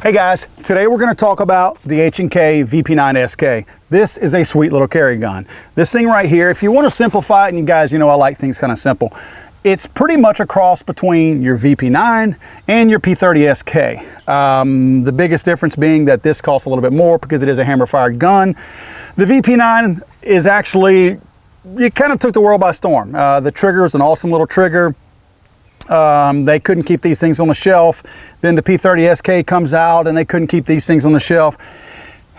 Hey guys, today we're going to talk about the HK VP9SK. This is a sweet little carry gun. This thing right here, if you want to simplify it, and you guys, you know I like things kind of simple, it's pretty much a cross between your VP9 and your P30SK. The biggest difference being that this costs a little bit more because it is a hammer-fired gun. The VP9 is actually, it kind of took the world by storm. The trigger is an awesome little trigger. They couldn't keep these things on the shelf. Then the P30SK comes out and they couldn't keep these things on the shelf.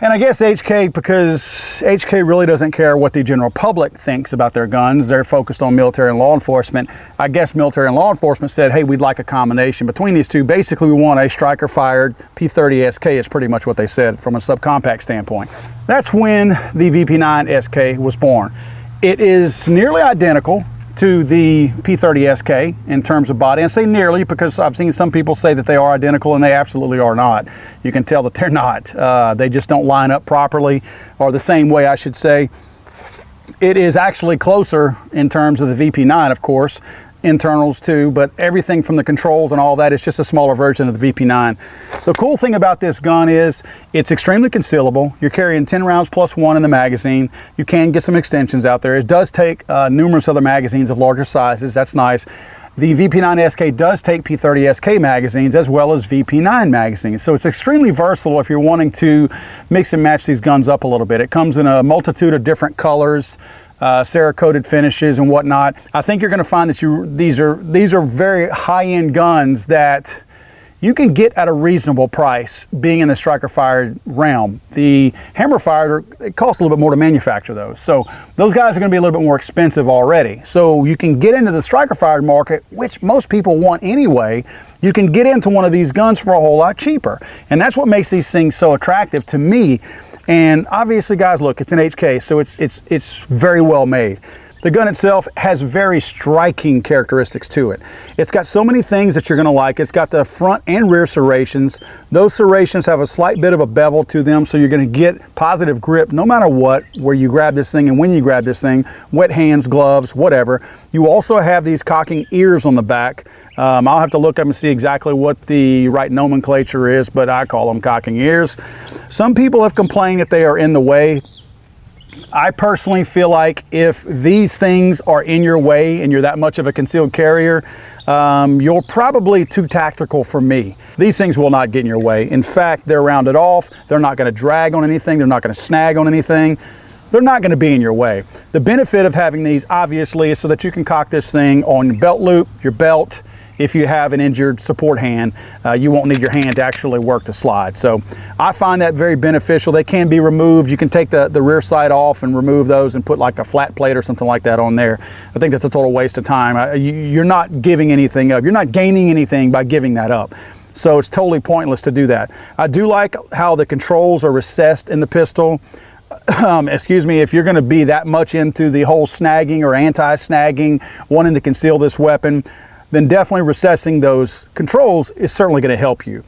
And I guess HK, because HK really doesn't care what the general public thinks about their guns, they're focused on military and law enforcement. I guess military and law enforcement said, hey, we'd like a combination between these two. Basically, we want a striker fired P30SK is pretty much what they said from a subcompact standpoint. That's when the VP9SK was born. It is nearly identical to the P30SK in terms of body. And I say nearly because I've seen some people say that they are identical, and they absolutely are not. You can tell that they're not. They just don't line up properly, or the same way I should say. It is actually closer in terms of the VP9, of course, internals too, but everything from the controls and all that is just a smaller version of the VP9. The cool thing about this gun is it's extremely concealable. You're carrying 10 rounds plus one in the magazine. You can get some extensions out there. It does take numerous other magazines of larger sizes. That's nice. The VP9SK does take P30SK magazines as well as VP9 magazines. So it's extremely versatile if you're wanting to mix and match these guns up a little bit. It comes in a multitude of different colors, Cerakoted finishes and whatnot. I think you're going to find that these are very high-end guns that you can get at a reasonable price being in the striker fired realm. The hammer fired, it costs a little bit more to manufacture those. So those guys are going to be a little bit more expensive already. So you can get into the striker fired market, which most people want anyway. You can get into one of these guns for a whole lot cheaper. And that's what makes these things so attractive to me. And obviously, guys, look, it's an HK, so it's very well made. The gun itself has very striking characteristics to it. It's got so many things that you're going to like. It's got the front and rear serrations. Those serrations have a slight bit of a bevel to them, so you're going to get positive grip no matter what, where you grab this thing and when you grab this thing, wet hands, gloves, whatever. You also have these cocking ears on the back. I'll have to look up and see exactly what the right nomenclature is, but I call them cocking ears. Some people have complained that they are in the way. I personally feel like if these things are in your way and you're that much of a concealed carrier, you're probably too tactical for me. These things will not get in your way. In fact, they're rounded off. They're not going to drag on anything. They're not going to snag on anything. They're not going to be in your way. The benefit of having these, obviously, is so that you can cock this thing on your belt loop, your belt. If you have an injured support hand, you won't need your hand to actually work to slide. So I find that very beneficial. They can be removed. You can take the rear side off and remove those and put like a flat plate or something like that on there. I think that's a total waste of time. You're not giving anything up. You're not gaining anything by giving that up. So it's totally pointless to do that. I do like how the controls are recessed in the pistol. Excuse me, if you're going to be that much into the whole snagging or anti-snagging, wanting to conceal this weapon, then definitely recessing those controls is certainly going to help you.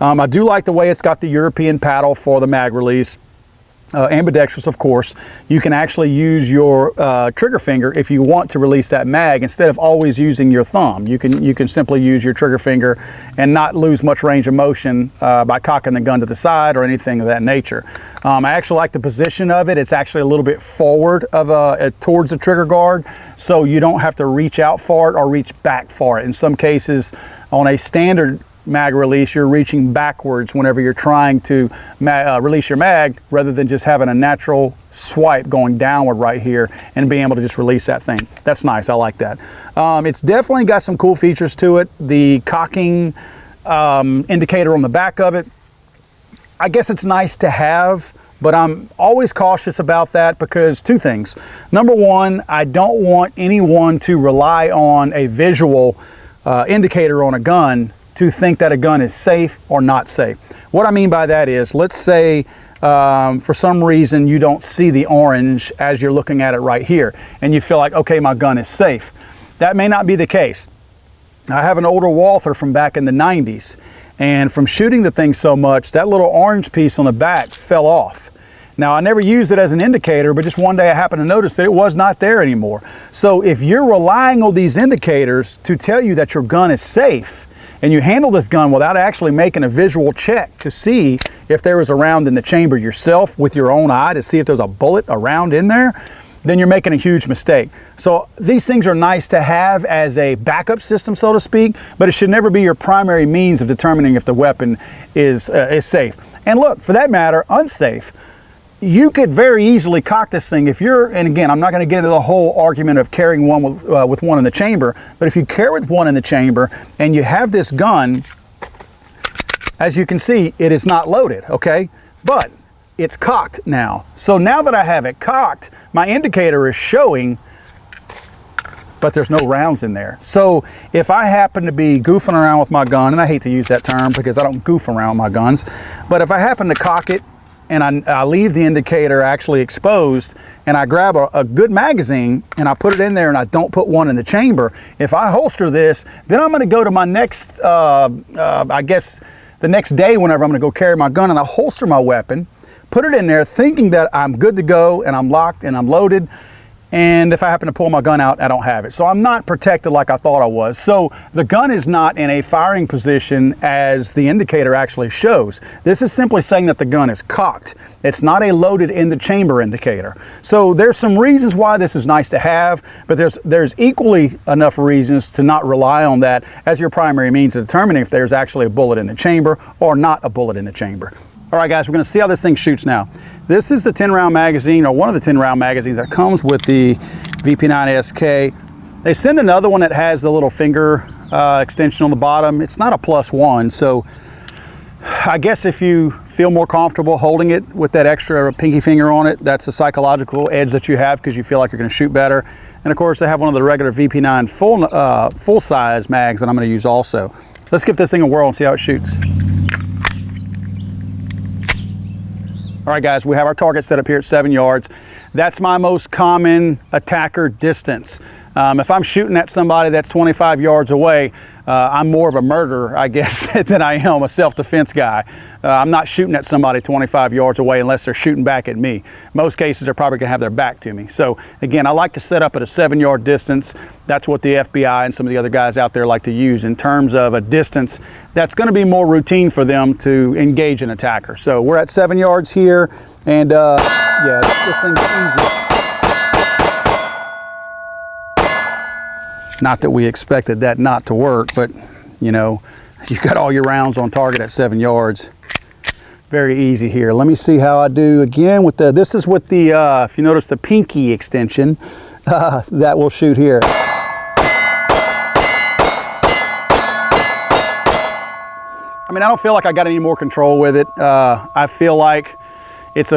I do like the way it's got the European paddle for the mag release. Ambidextrous, of course. You can actually use your trigger finger if you want to release that mag instead of always using your thumb. You can simply use your trigger finger and not lose much range of motion by cocking the gun to the side or anything of that nature. I actually like the position of it. It's actually a little bit forward of towards the trigger guard, so you don't have to reach out for it or reach back for it. In some cases, on a standard mag release, you're reaching backwards whenever you're trying to release your mag, rather than just having a natural swipe going downward right here and being able to just release that thing. That's nice. I like that. It's definitely got some cool features to it. The cocking indicator on the back of it, I guess it's nice to have, but I'm always cautious about that because two things. Number one, I don't want anyone to rely on a visual indicator on a gun to think that a gun is safe or not safe. What I mean by that is, let's say for some reason you don't see the orange as you're looking at it right here, and you feel like, okay, my gun is safe. That may not be the case. I have an older Walther from back in the 90s, and from shooting the thing so much, that little orange piece on the back fell off. Now, I never used it as an indicator, but just one day I happened to notice that it was not there anymore. So if you're relying on these indicators to tell you that your gun is safe, and you handle this gun without actually making a visual check to see if there was a round in the chamber yourself with your own eye to see if there's a bullet, a round in there, then you're making a huge mistake. So these things are nice to have as a backup system, so to speak, but it should never be your primary means of determining if the weapon is safe. And look, for that matter, unsafe. You could very easily cock this thing if you're, and again, I'm not going to get into the whole argument of carrying one with one in the chamber, but if you carry with one in the chamber and you have this gun, as you can see, it is not loaded, okay? But it's cocked now. So now that I have it cocked, my indicator is showing, but there's no rounds in there. So if I happen to be goofing around with my gun, and I hate to use that term because I don't goof around with my guns, but if I happen to cock it and I leave the indicator actually exposed and I grab a good magazine and I put it in there and I don't put one in the chamber, if I holster this, then I'm gonna go to my next, I guess the next day whenever I'm gonna go carry my gun, and I holster my weapon, put it in there thinking that I'm good to go and I'm locked and I'm loaded. And if I happen to pull my gun out, I don't have it. So I'm not protected like I thought I was. So the gun is not in a firing position as the indicator actually shows. This is simply saying that the gun is cocked. It's not a loaded in the chamber indicator. So there's some reasons why this is nice to have, but there's equally enough reasons to not rely on that as your primary means of determining if there's actually a bullet in the chamber or not a bullet in the chamber. All right, guys, we're gonna see how this thing shoots now. This is the 10-round magazine, or one of the 10-round magazines that comes with the VP9SK. They send another one that has the little finger extension on the bottom. It's not a +1, so I guess if you feel more comfortable holding it with that extra pinky finger on it, that's a psychological edge that you have because you feel like you're gonna shoot better. And of course, they have one of the regular VP9 full-size mags that I'm gonna use also. Let's give this thing a whirl and see how it shoots. All right, guys, we have our target set up here at 7 yards. That's my most common attacker distance. If I'm shooting at somebody that's 25 yards away, I'm more of a murderer, I guess, than I am a self-defense guy. I'm not shooting at somebody 25 yards away unless they're shooting back at me. Most cases, they're probably gonna have their back to me. So again, I like to set up at a 7-yard distance. That's what the FBI and some of the other guys out there like to use in terms of a distance that's gonna be more routine for them to engage an attacker. So we're at 7 yards here, and yeah, this thing's easy. Not that we expected that not to work, but you know, you've got all your rounds on target at 7 yards. Very easy here. Let me see how I do again with the, this is with the, if you notice the pinky extension, that will shoot here. I mean, I don't feel like I got any more control with it. I feel like it's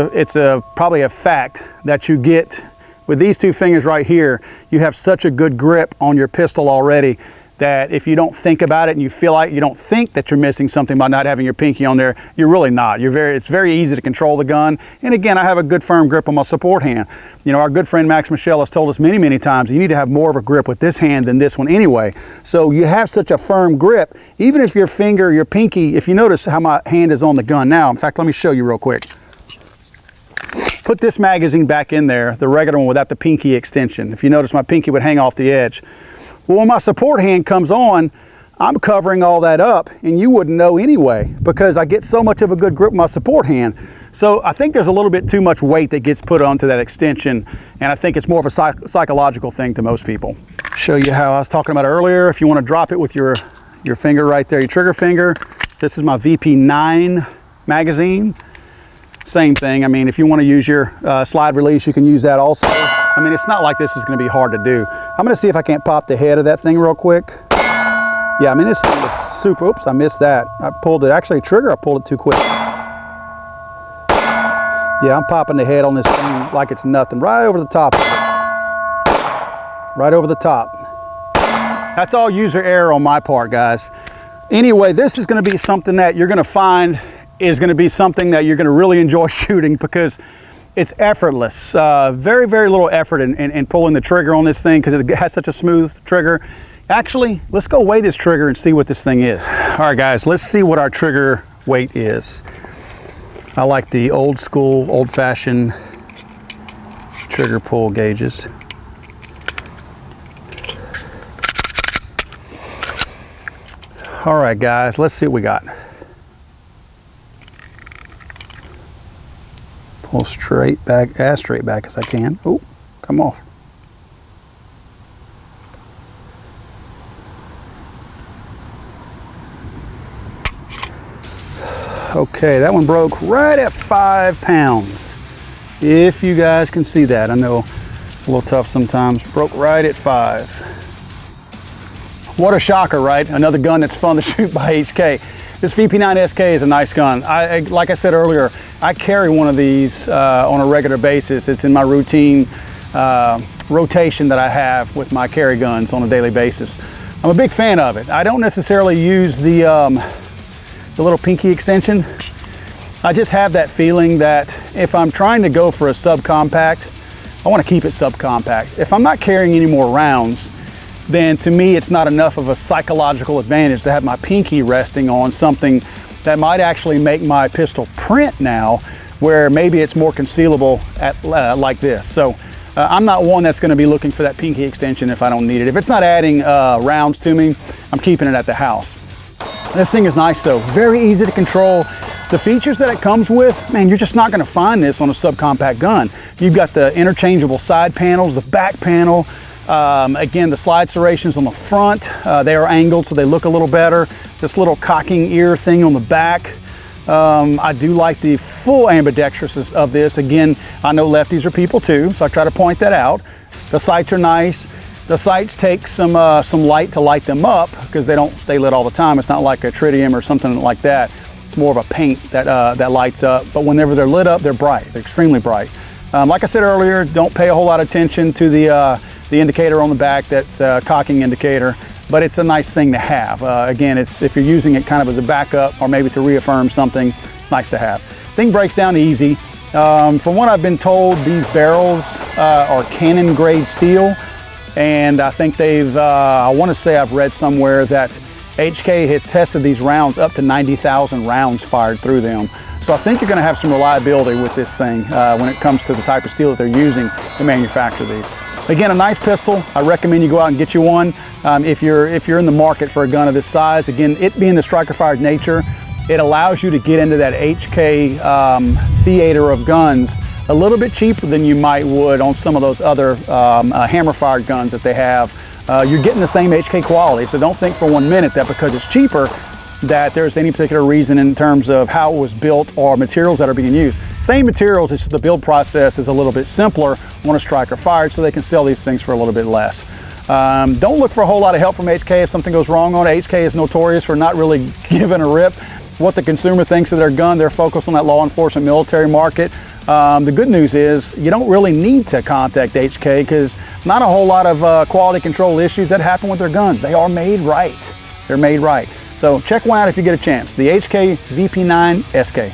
probably a fact that you get with these two fingers right here, you have such a good grip on your pistol already that if you don't think about it and you feel like you don't think that you're missing something by not having your pinky on there, you're really not. It's very easy to control the gun. And again, I have a good firm grip on my support hand. You know, our good friend Max Michelle has told us many, many times, you need to have more of a grip with this hand than this one anyway. So you have such a firm grip, even if your finger, your pinky, if you notice how my hand is on the gun now, in fact, let me show you real quick. Put this magazine back in there, the regular one without the pinky extension. If you notice, my pinky would hang off the edge. Well, when my support hand comes on, I'm covering all that up, and you wouldn't know anyway because I get so much of a good grip with my support hand. So I think there's a little bit too much weight that gets put onto that extension, and I think it's more of a psychological thing to most people. Show you how I was talking about earlier. If you want to drop it with your finger right there, your trigger finger. This is my VP9 magazine. Same thing. I mean, if you want to use your slide release, you can use that also. I mean, it's not like this is going to be hard to do. I'm going to see if I can't pop the head of that thing real quick. Yeah, I mean, this thing is super. Oops, I missed that. I pulled it. Actually, trigger, I pulled it too quick. Yeah, I'm popping the head on this thing like it's nothing. Right over the top of it. Right over the top. That's all user error on my part, guys. Anyway, this is going to be something that you're going to find is going to be something that you're going to really enjoy shooting because it's effortless. Very, very little effort in pulling the trigger on this thing because it has such a smooth trigger. Actually, let's go weigh this trigger and see what this thing is. All right, guys, let's see what our trigger weight is. I like the old school, old-fashioned trigger pull gauges. All right, guys, let's see what we got. Pull straight back, as straight back as I can. Oh, come off. Okay, that one broke right at 5 pounds. If you guys can see that. I know it's a little tough sometimes. Broke right at 5. What a shocker, right? Another gun that's fun to shoot by HK. This VP9SK is a nice gun. Like I said earlier, I carry one of these on a regular basis. It's in my routine rotation that I have with my carry guns on a daily basis. I'm a big fan of it. I don't necessarily use the little pinky extension. I just have that feeling that if I'm trying to go for a subcompact, I want to keep it subcompact. If I'm not carrying any more rounds, then to me it's not enough of a psychological advantage to have my pinky resting on something that might actually make my pistol print now, where maybe it's more concealable at like this. So I'm not one that's going to be looking for that pinky extension if I don't need it. If it's not adding rounds to me, I'm keeping it at the house. This thing is nice though, very easy to control. The features that it comes with, man, you're just not gonna find this on a subcompact gun. You've got the interchangeable side panels, the back panel, again, the slide serrations on the front, they are angled so they look a little better. This little cocking ear thing on the back. I do like the full ambidextrousness of this. Again, I know lefties are people too, so I try to point that out. The sights are nice. The sights take some light to light them up because they don't stay lit all the time. It's not like a tritium or something like that. It's more of a paint that, that lights up. But whenever they're lit up, they're bright. They're extremely bright. Like I said earlier, don't pay a whole lot of attention to the indicator on the back. That's a cocking indicator, but it's a nice thing to have. Again, if you're using it kind of as a backup or maybe to reaffirm something, it's nice to have. Thing breaks down easy. From what I've been told, these barrels are cannon grade steel. And I think I want to say I've read somewhere that HK has tested these rounds up to 90,000 rounds fired through them. So I think you're going to have some reliability with this thing when it comes to the type of steel that they're using to manufacture these. Again, a nice pistol. I recommend you go out and get you one. If you're in the market for a gun of this size, again, it being the striker fired nature, it allows you to get into that HK theater of guns a little bit cheaper than you might would on some of those other hammer-fired guns that they have. You're getting the same HK quality, so don't think for 1 minute that because it's cheaper that there's any particular reason in terms of how it was built or materials that are being used. Same materials, it's just the build process is a little bit simpler on a striker fired, so they can sell these things for a little bit less. Don't look for a whole lot of help from HK if something goes wrong on it. HK is notorious for not really giving a rip what the consumer thinks of their gun. They're focused on that law enforcement military market. The good news is you don't really need to contact HK because not a whole lot of quality control issues that happen with their guns. They are made right. They're made right. So check one out if you get a chance. The HK VP9SK.